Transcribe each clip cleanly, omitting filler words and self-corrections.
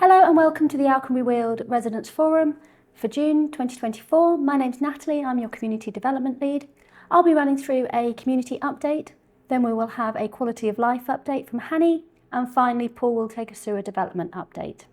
Hello and welcome to the Alconbury Weald Residents Forum for June 2024. My name's Natalie, I'm your Community Development Lead. I'll be running through a community update, then we will have a quality of life update from Hanny, and finally Paul will take us through a development update.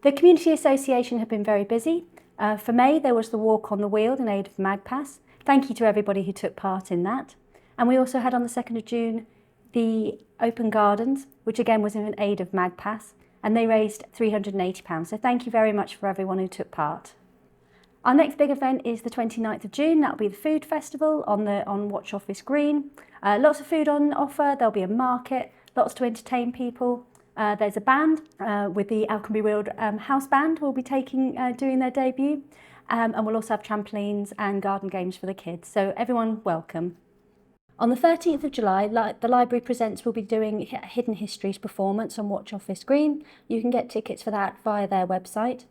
The Community Association have been very busy. For May there was the Walk on the Weald in aid of MAGPAS. Thank you to everybody who took part in that. And we also had on the 2nd of June the Open Gardens, which again was in aid of MAGPAS. And they raised £380. So thank you very much for everyone who took part. Our next big event is the 29th of June. That'll be the Food Festival on Watch Office Green. Lots of food on offer. There'll be a market, lots to entertain people. There's a band with the Alconbury Weald House Band will be doing their debut. And we'll also have trampolines and garden games for the kids. So everyone welcome. On the 13th of July, the Library Presents will be doing Hidden Histories performance on Watch Office Green. You can get tickets for that via their website.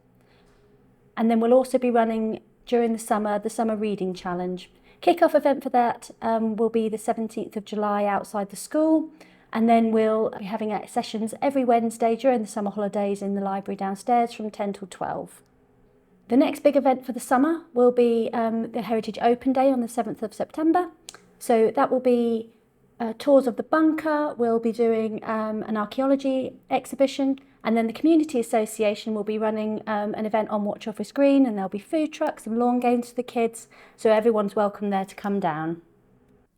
And then we'll also be running during the Summer Reading Challenge. Kick-off event for that will be the 17th of July outside the school. And then we'll be having sessions every Wednesday during the summer holidays in the library downstairs from 10 till 12. The next big event for the summer will be the Heritage Open Day on the 7th of September. So that will be tours of the bunker, we'll be doing an archaeology exhibition, and then the Community Association will be running an event on Watch Office Green, and there'll be food trucks and lawn games for the kids, so everyone's welcome there to come down.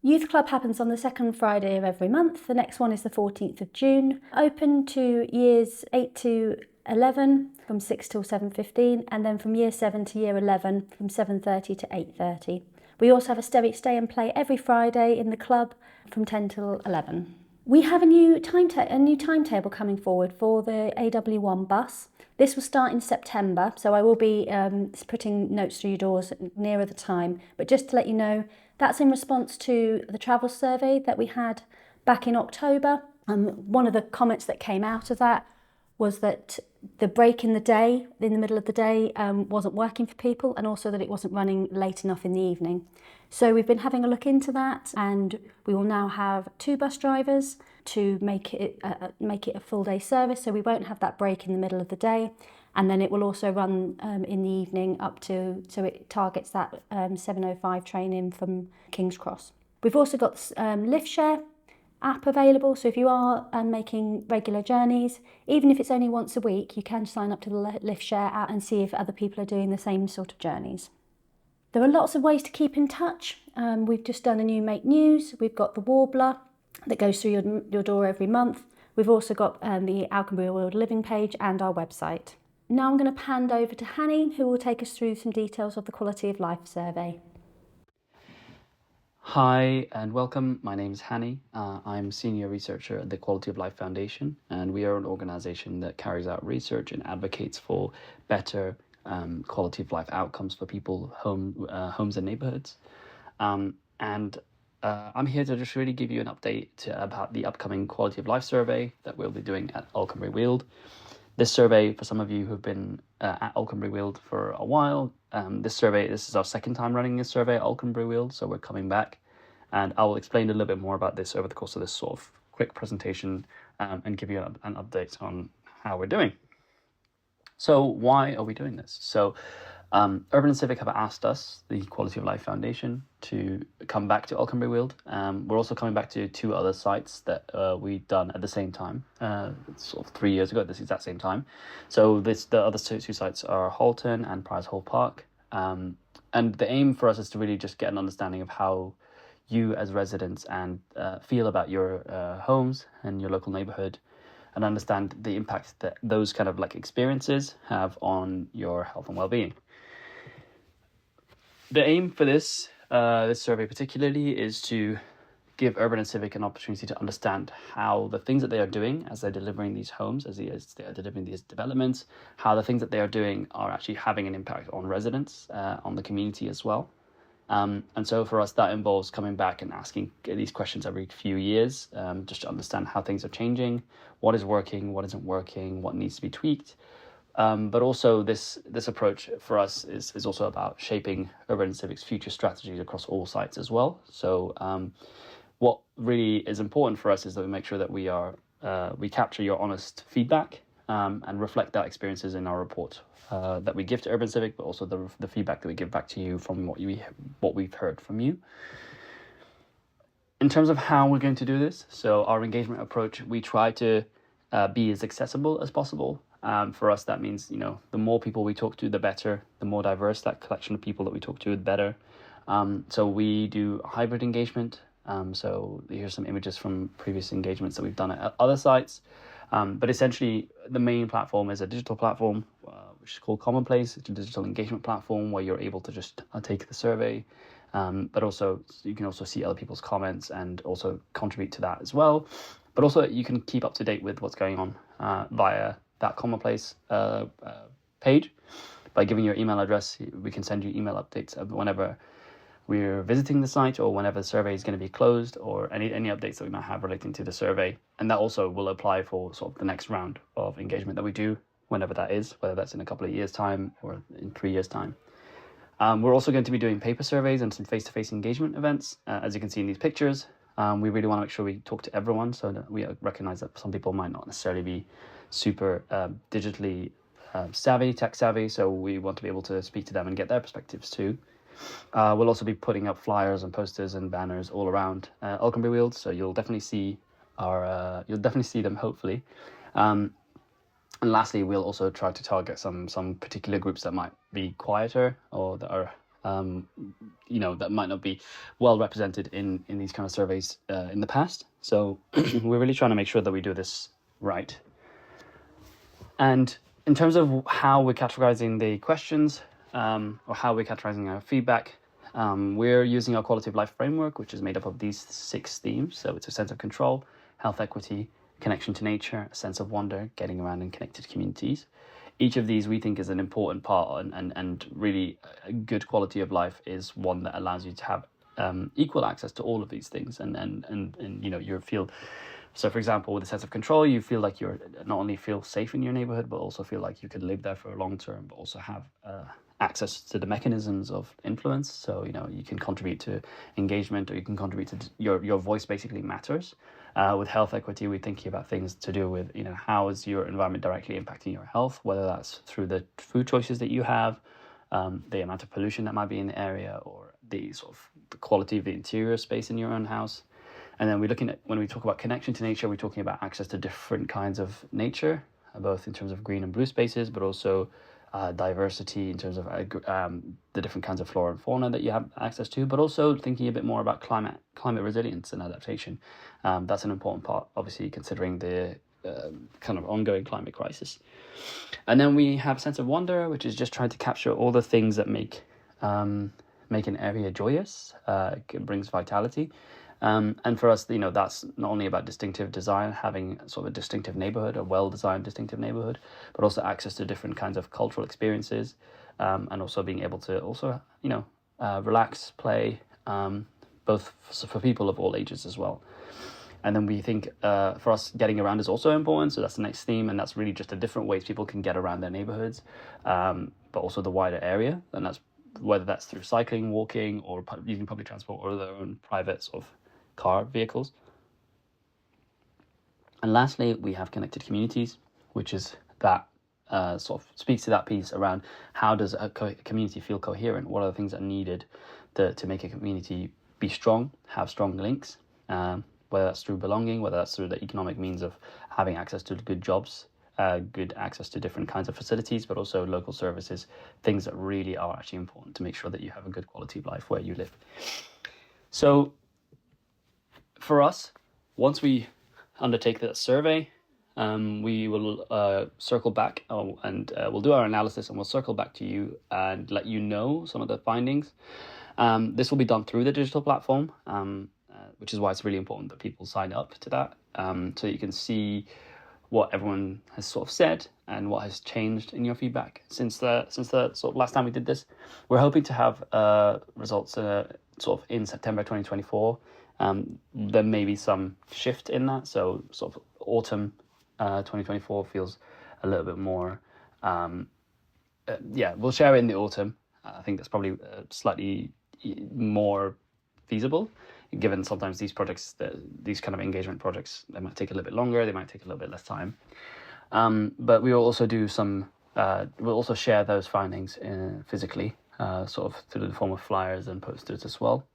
Youth Club happens on the second Friday of every month. The next one is the 14th of June. Open to years 8 to 11 from 6 till 7:15, and then from year 7 to year 11 from 7:30 to 8:30. We also have a stay and play every Friday in the club from 10 till 11. We have a new timetable coming forward for the AW1 bus. This will start in September, so I will be putting notes through your doors nearer the time. But just to let you know, that's in response to the travel survey that we had back in October. One of the comments that came out of that was that the break in the middle of the day, wasn't working for people, and also that it wasn't running late enough in the evening. So we've been having a look into that, and we will now have 2 bus drivers to make it a full day service, so we won't have that break in the middle of the day. And then it will also run in the evening so it targets that 7:05 train in from King's Cross. We've also got Lift Share app available, so if you are making regular journeys, even if it's only once a week, you can sign up to the Lift Share app and see if other people are doing the same sort of journeys. There are lots of ways to keep in touch. We've just done a new Make News. We've got the Warbler that goes through your door every month. We've also got the Alconbury Weald Living page and our website. Now I'm going to hand over to Hanny, who will take us through some details of the Quality of Life survey. Hi and welcome. My name is Hanny. I'm Senior Researcher at the Quality of Life Foundation, and we are an organisation that carries out research and advocates for better quality of life outcomes for people, homes and neighbourhoods. I'm here to just really give you an update about the upcoming Quality of Life survey that we'll be doing at Alconbury Weald. This survey, for some of you who've been at Alconbury Weald for a while, this is our second time running this survey at Alconbury Weald, so we're coming back. And I will explain a little bit more about this over the course of this sort of quick presentation and give you an update on how we're doing. So why are we doing this? So Urban and Civic have asked us, the Quality of Life Foundation, to come back to Alconbury Weald. We're also coming back to 2 other sites that we've done at the same time, sort of 3 years ago at this exact same time. So the other two sites are Halton and Priors Hall Park. And the aim for us is to really just get an understanding of how you as residents and feel about your homes and your local neighbourhood, and understand the impact that those kind of like experiences have on your health and well-being. The aim for this survey particularly is to give Urban and Civic an opportunity to understand how the things that they are doing as they're delivering these homes, as they are delivering these developments, how the things that they are doing are actually having an impact on residents, on the community as well. And so for us, that involves coming back and asking these questions every few years, just to understand how things are changing, what is working, what isn't working, what needs to be tweaked. But also this approach for us is also about shaping Urban and Civic's future strategies across all sites as well. So what really is important for us is that we make sure that we capture your honest feedback and reflect that experiences in our report that we give to Urban Civic, but also the feedback that we give back to you from what we've heard from you. In terms of how we're going to do this, so our engagement approach, we try to be as accessible as possible. For us, that means, the more people we talk to, the better. The more diverse that collection of people that we talk to, the better. So we do hybrid engagement. So here's some images from previous engagements that we've done at other sites. But essentially, the main platform is a digital platform, which is called Commonplace. It's a digital engagement platform where you're able to just take the survey. But also you can also see other people's comments and also contribute to that as well. But also you can keep up to date with what's going on via that Commonplace page. By giving your email address, we can send you email updates whenever we're visiting the site or whenever the survey is going to be closed, or any updates that we might have relating to the survey. And that also will apply for sort of the next round of engagement that we do, whenever that is, whether that's in a couple of years' time or in 3 years' time. We're also going to be doing paper surveys and some face-to-face engagement events, as you can see in these pictures. We really want to make sure we talk to everyone, so that we recognize that some people might not necessarily be super digitally tech savvy, so we want to be able to speak to them and get their perspectives too. We'll also be putting up flyers and posters and banners all around Alconbury Weald, so you'll definitely see them, hopefully. And lastly, we'll also try to target some particular groups that might be quieter or that are, that might not be well represented in these kind of surveys in the past. So we're really trying to make sure that we do this right. And in terms of how we're categorizing the questions or how we're categorizing our feedback, we're using our quality of life framework, which is made up of these 6 themes. So it's a sense of control, health equity, connection to nature, a sense of wonder, getting around in connected communities. Each of these we think is an important part, and really a good quality of life is one that allows you to have equal access to all of these things, and you feel. So, for example, with a sense of control, you feel like you're not only feel safe in your neighborhood, but also feel like you could live there for a long term, but also have access to the mechanisms of influence. So, you can contribute to engagement, or you can contribute to your voice basically matters. With health equity, we're thinking about things to do with, how is your environment directly impacting your health, whether that's through the food choices that you have, the amount of pollution that might be in the area, or the sort of the quality of the interior space in your own house. And then we're looking at, when we talk about connection to nature, we're talking about access to different kinds of nature, both in terms of green and blue spaces, but also diversity in terms of the different kinds of flora and fauna that you have access to, but also thinking a bit more about climate resilience and adaptation. That's an important part, obviously, considering the kind of ongoing climate crisis. And then we have a sense of wonder, which is just trying to capture all the things that make an area joyous. It brings vitality. And for us, that's not only about distinctive design, having sort of a distinctive neighborhood, a well-designed distinctive neighborhood, but also access to different kinds of cultural experiences, and also being able to also, relax, play, both for people of all ages as well. And then we think for us, getting around is also important. So that's the next theme, and that's really just the different ways people can get around their neighborhoods, but also the wider area. And that's whether that's through cycling, walking, or using public transport, or their own private sort of car vehicles. And lastly, we have connected communities, which is that sort of speaks to that piece around how does a community feel coherent? What are the things that are needed to make a community be strong, have strong links, whether that's through belonging, whether that's through the economic means of having access to good jobs, good access to different kinds of facilities, but also local services, things that really are actually important to make sure that you have a good quality of life where you live. So for us, once we undertake that survey, we will circle back and we'll do our analysis, and we'll circle back to you and let you know some of the findings. This will be done through the digital platform, which is why it's really important that people sign up to that, so you can see what everyone has sort of said and what has changed in your feedback since the sort of last time we did this. We're hoping to have results sort of in September 2024. There may be some shift in that, so sort of autumn 2024 feels a little bit more. We'll share it in the autumn. I think that's probably slightly more feasible, given sometimes these projects, these kind of engagement projects, they might take a little bit longer, they might take a little bit less time. But we will also do we'll also share those findings physically, sort of through the form of flyers and posters as well.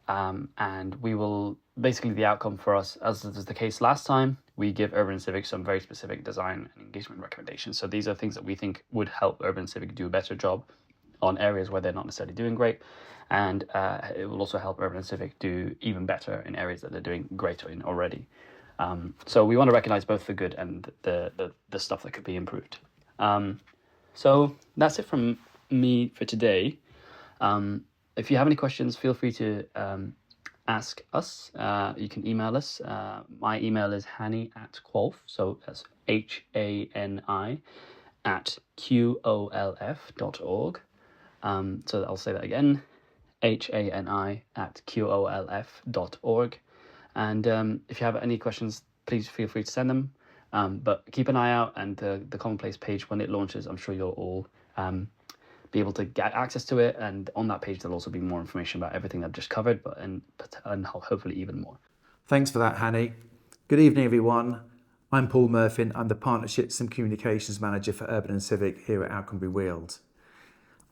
And we will basically, the outcome for us, as was the case last time, we give Urban Civic some very specific design and engagement recommendations. So these are things that we think would help Urban Civic do a better job on areas where they're not necessarily doing great. And it will also help Urban Civic do even better in areas that they're doing greater in already. So we want to recognize both the good and the stuff that could be improved. So that's it from me for today. If you have any questions, feel free to ask us. You can email us. My email is hani@quolf, so that's HANI @QOLF.org. So I'll say that again, HANI @QOLF.org. And if you have any questions, please feel free to send them. But keep an eye out, and the Commonplace page, when it launches, I'm sure you'll all be able to get access to it. And on that page, there'll also be more information about everything I've just covered, and hopefully even more. Thanks for that, Hanny. Good evening, everyone. I'm Paul Murphy. I'm the Partnerships and Communications Manager for Urban and Civic here at Alconbury Weald.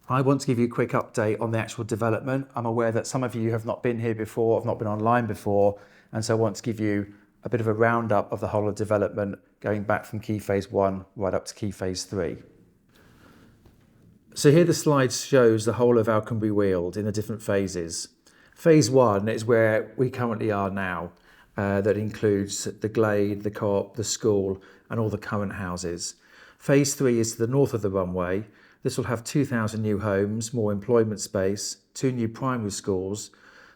I want to give you a quick update on the actual development. I'm aware that some of you have not been here before, have not been online before, and so I want to give you a bit of a roundup of the whole of development, going back from Key Phase 1 right up to Key Phase 3. So here the slide shows the whole of Alconbury Weald in the different phases. Phase 1 is where we currently are now. That includes the Glade, the Co-op, the school, and all the current houses. Phase 3 is to the north of the runway. This will have 2,000 new homes, more employment space, 2 new primary schools,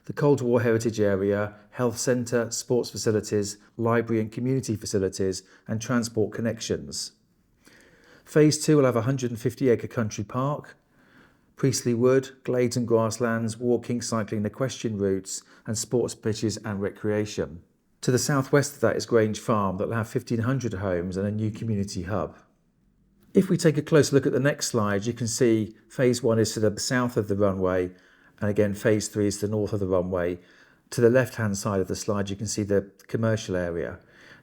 the Cold War Heritage Area, health centre, sports facilities, library and community facilities, and transport connections. Phase 2 will have a 150-acre country park, Priestley Wood, glades and grasslands, walking, cycling, equestrian routes, and sports pitches and recreation. To the southwest of that is Grange Farm, that will have 1,500 homes and a new community hub. If we take a closer look at the next slide, you can see Phase 1 is to the south of the runway, and again Phase 3 is to the north of the runway. To the left-hand side of the slide, you can see the commercial area.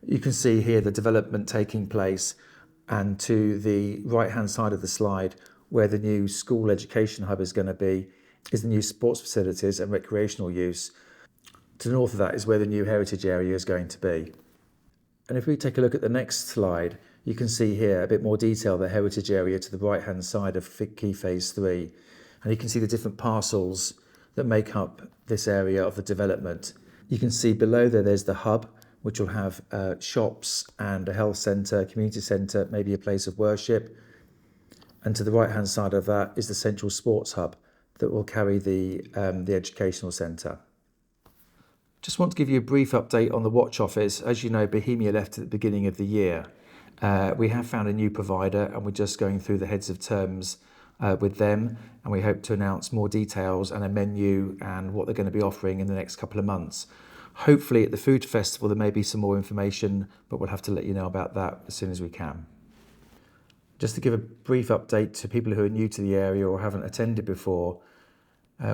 You can see here the development taking place, and to the right-hand side of the slide, where the new school education hub is going to be, is the new sports facilities and recreational use. To the north of that is where the new heritage area is going to be. And if we take a look at the next slide, you can see here a bit more detail, the heritage area to the right-hand side of Key Phase 3. And you can see the different parcels that make up this area of the development. You can see below there's the hub, which will have shops and a health centre, community centre, maybe a place of worship. And to the right-hand side of that is the central sports hub that will carry the educational centre. Just want to give you a brief update on the Watch Office. As you know, Bohemia left at the beginning of the year. We have found a new provider, and we're just going through the heads of terms with them, and we hope to announce more details and a menu and what they're going to be offering in the next couple of months. Hopefully at the food festival there may be some more information, but we'll have to let you know about that as soon as we can. Just to give a brief update to people who are new to the area or haven't attended before,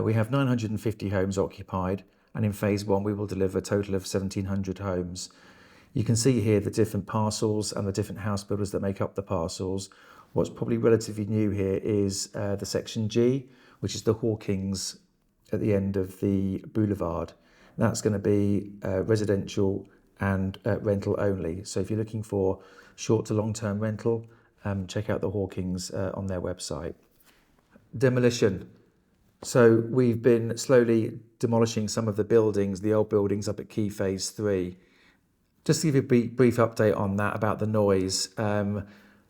we have 950 homes occupied, and in Phase 1 we will deliver a total of 1,700 homes. You can see here the different parcels and the different house builders that make up the parcels. What's probably relatively new here is the Section G, which is the Hawkings at the end of the boulevard. That's going to be residential and rental only. So if you're looking for short to long-term rental, check out the Hawkings on their website. Demolition. So we've been slowly demolishing some of the buildings, the old buildings up at Key Phase 3. Just to give you a brief update on that about the noise.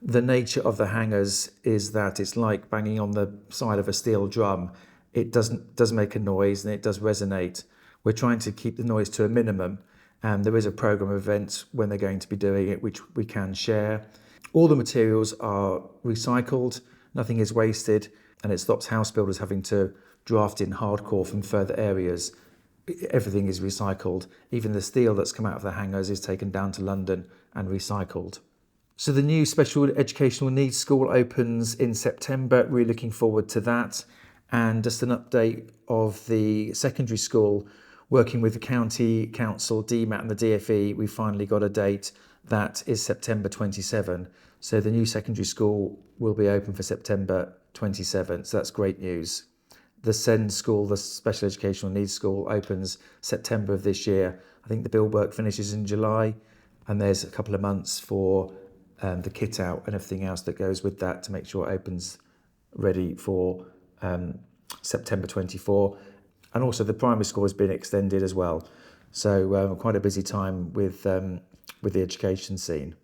The nature of the hangars is that it's like banging on the side of a steel drum. It does make a noise and it does resonate. We're trying to keep the noise to a minimum, and there is a programme of events when they're going to be doing it, which we can share. All the materials are recycled, nothing is wasted, and it stops house builders having to draft in hardcore from further areas. Everything is recycled. Even the steel that's come out of the hangars is taken down to London and recycled. So the new Special Educational Needs School opens in September. We're looking forward to that. And just an update of the secondary school, working with the County Council, DMAT and the DFE, we finally got a date that is September 27. So the new secondary school will be open for September 27. So that's great news. The SEND school, the Special Educational Needs School, opens September of this year. I think the build work finishes in July, and there's a couple of months for the kit out and everything else that goes with that to make sure it opens ready for September 24. And also the primary school has been extended as well. So quite a busy time with the education scene.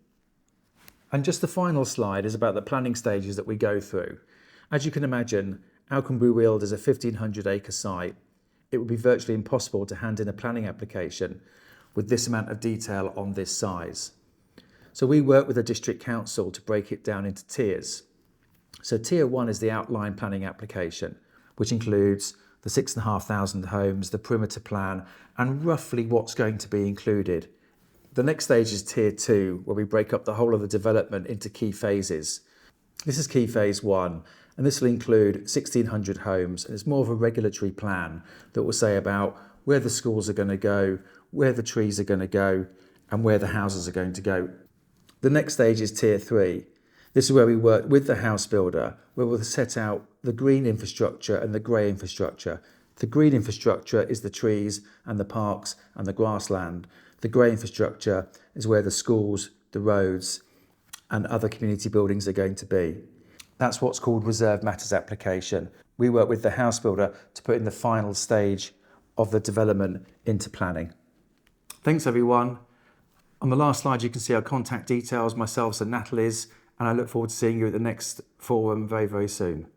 And just the final slide is about the planning stages that we go through. As you can imagine, Alconbury Weald is a 1,500 acre site. It would be virtually impossible to hand in a planning application with this amount of detail on this size. So we work with the district council to break it down into tiers. So tier 1 is the outline planning application, which includes the 6,500 homes, the perimeter plan, and roughly what's going to be included. The next stage is tier 2, where we break up the whole of the development into key phases. This is key phase 1, and this will include 1,600 homes, and it's more of a regulatory plan that will say about where the schools are going to go, where the trees are going to go, and where the houses are going to go. The next stage is tier 3. This is where we work with the house builder, where we'll set out the green infrastructure and the grey infrastructure. The green infrastructure is the trees and the parks and the grassland. The grey infrastructure is where the schools, the roads, and other community buildings are going to be. That's what's called Reserved Matters application. We work with the house builder to put in the final stage of the development into planning. Thanks everyone. On the last slide you can see our contact details, myself and Natalie's, and I look forward to seeing you at the next forum very, very soon.